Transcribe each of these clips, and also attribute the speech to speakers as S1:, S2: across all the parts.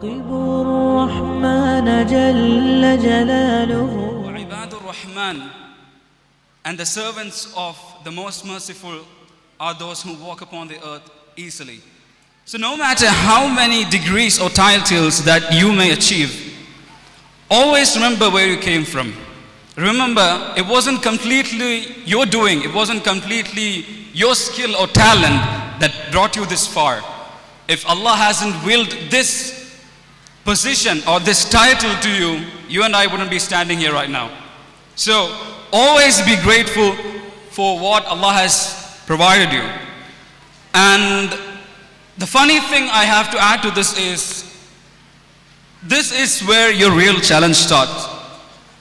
S1: راقبوا الرحمن جل جلاله.
S2: عباد الرحمن, and the servants of the most merciful are those who walk upon the earth easily. So no matter how many degrees or titles that you may achieve, always remember where you came from. Remember, it wasn't completely your doing, it wasn't completely your skill or talent that brought you this far. If Allah hasn't willed this position or this title to you, you and I wouldn't be standing here right now. So always be grateful for what Allah has provided you. And the funny thing I have to add to this is where your real challenge starts.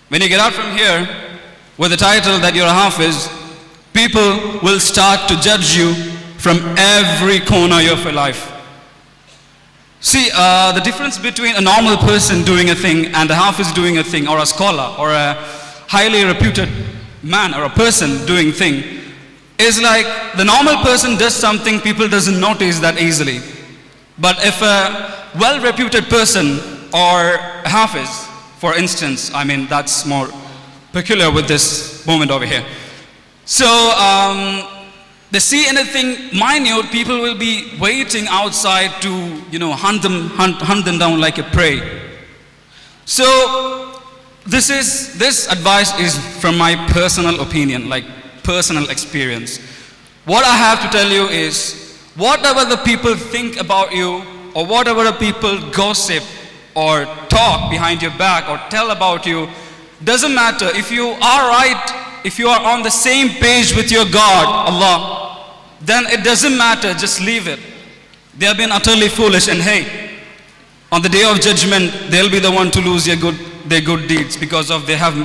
S2: When you get out from here with the title that you're a hafiz, people will start to judge you from every corner of your life. See, the difference between a normal person doing a thing and a hafiz doing a thing, or a scholar, or a highly reputed man or a person doing thing, is like the normal person does something, people doesn't notice that easily. But if a well-reputed person or a hafiz, for instance, I mean that's more peculiar with this moment over here. So they see anything minute, people will be waiting outside to, hunt them down like a prey. So this advice is from my personal opinion, like personal experience. What I have to tell you is, whatever the people think about you, or whatever the people gossip or talk behind your back or tell about you, doesn't matter. If you are right, if you are on the same page with your God, Allah, then it doesn't matter, just leave it. They have been utterly foolish, and hey, on the day of judgment, they'll be the one to lose their good deeds because they have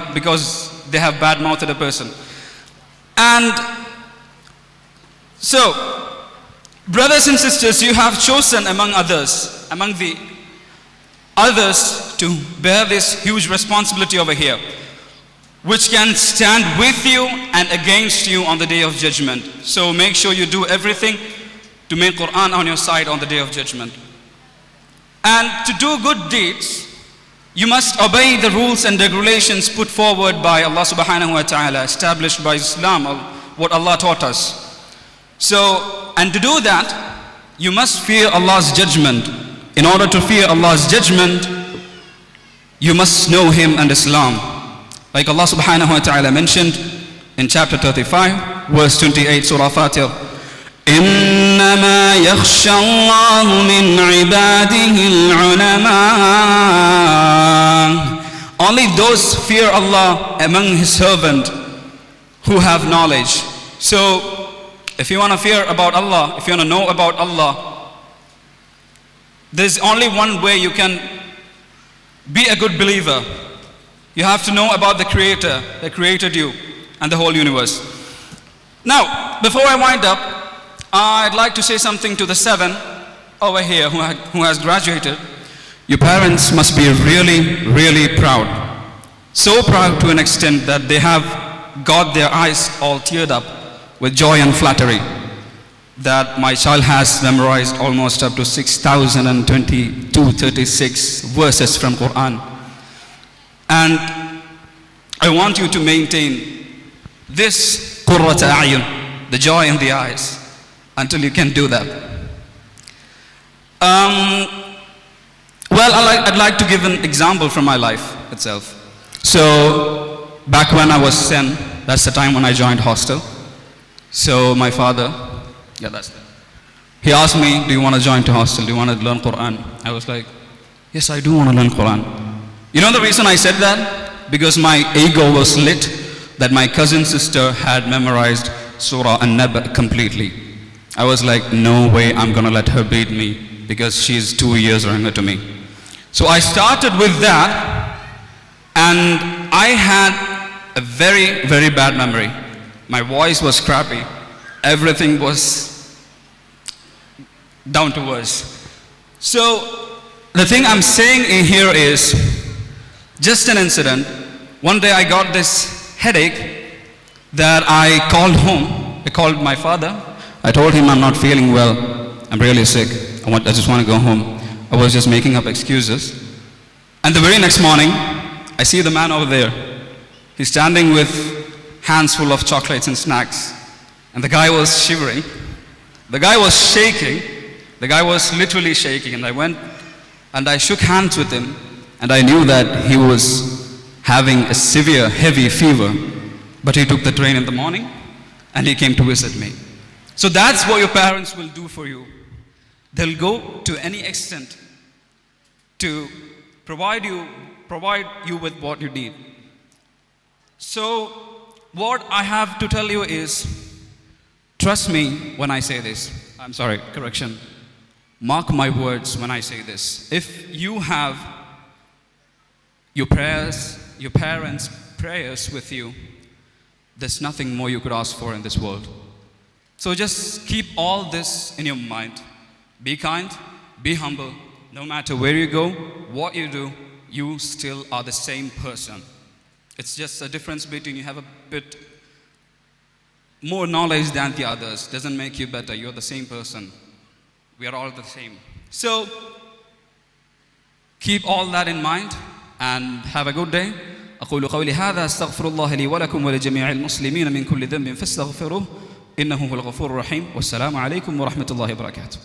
S2: bad-mouthed a person. And so, brothers and sisters, you have chosen among the others to bear this huge responsibility over here, which can stand with you and against you on the day of judgment. So make sure you do everything to make Qur'an on your side on the day of judgment. And to do good deeds, you must obey the rules and regulations put forward by Allah subhanahu wa ta'ala, established by Islam, or what Allah taught us. So, and to do that, you must fear Allah's judgment. In order to fear Allah's judgment, you must know Him and Islam. Like Allah subhanahu wa ta'ala mentioned in chapter 35, verse 28, Surah Fatir, إِنَّمَا يَخْشَى اللَّهُ مِنْ عِبَادِهِ الْعُلَمَاءِ. Only those fear Allah among His servant who have knowledge. So, if you want to fear about Allah, if you want to know about Allah, there's only one way you can be a good believer. You have to know about the Creator that created you and the whole universe. Now, before I wind up, I'd like to say something to the 7 over here who has graduated. Your parents must be really, really proud. So proud to an extent that they have got their eyes all teared up with joy and flattery that my child has memorized almost up to 6,036 verses from Qur'an. And I want you to maintain this qurrata a'yun, the joy in the eyes, until you can do that. Well, I'd like to give an example from my life itself. So, back when I was 10, that's the time when I joined hostel. So my father, he asked me, do you want to join to hostel? Do you want to learn Qur'an? I was like, yes, I do want to learn Qur'an. You know the reason I said that? Because my ego was lit that my cousin sister had memorized Surah An-Naba completely. I was like, no way I'm going to let her beat me because she's 2 years younger to me. So I started with that, and I had a very, very bad memory. My voice was crappy. Everything was down to worse. So the thing I'm saying in here is just an incident. One day I got this headache that I called home. I called my father. I told him I'm not feeling well. I'm really sick. I just want to go home. I was just making up excuses. And the very next morning, I see the man over there. He's standing with hands full of chocolates and snacks. And the guy was shivering. The guy was shaking. The guy was literally shaking. And I went and I shook hands with him. And I knew that he was having a severe, heavy fever. But he took the train in the morning and he came to visit me. So that's what your parents will do for you. They'll go to any extent to provide you with what you need. So what I have to tell you is, trust me when I say this. I'm sorry, correction. Mark my words when I say this. If you have your prayers, your parents' prayers with you, there's nothing more you could ask for in this world. So just keep all this in your mind. Be kind, be humble. No matter where you go, what you do, you still are the same person. It's just a difference between you have a bit more knowledge than the others. Doesn't make you better. You're the same person. We are all the same. So keep all that in mind and have a good day. أقول قولي هذا أستغفر الله لي ولكم ولجميع المسلمين من كل ذنب فاستغفروه إنه هو الغفور الرحيم والسلام عليكم ورحمة الله وبركاته.